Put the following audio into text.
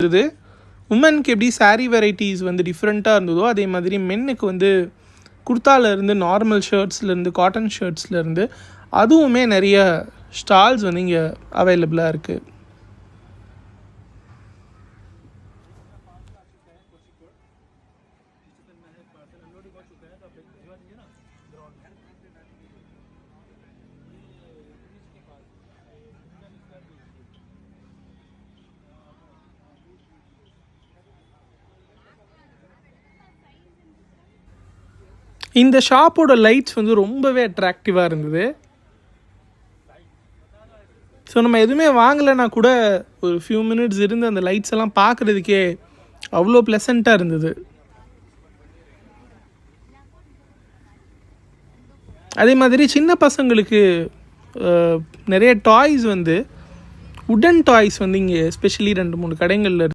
இருந்தது. உமனுக்கு எப்படி சாரீ வெரைட்டிஸ் வந்து டிஃப்ரெண்ட்டாக இருந்ததோ அதே மாதிரி மென்னுக்கு வந்து குர்த்தாலேருந்து நார்மல் ஷர்ட்ஸ்லேருந்து காட்டன் ஷர்ட்ஸ்லேருந்து அதுவுமே நிறைய ஸ்டால்ஸ் வந்து இங்கே அவைலபிளாக இருக்குது. இந்த ஷாப்போட லைட்ஸ் வந்து ரொம்பவே அட்ராக்டிவாக இருந்தது. ஸோ நம்ம எதுவுமே வாங்கலைன்னா கூட ஒரு ஃபியூ மினிட்ஸ் இருந்து அந்த லைட்ஸ் எல்லாம் பார்க்குறதுக்கே அவ்வளோ ப்ளசண்ட்டாக இருந்தது. அதே மாதிரி சின்ன பசங்களுக்கு நிறைய டாய்ஸ் வந்து உடன் டாய்ஸ் வந்து இங்கே எஸ்பெஷலி 2-3 கடைகளில்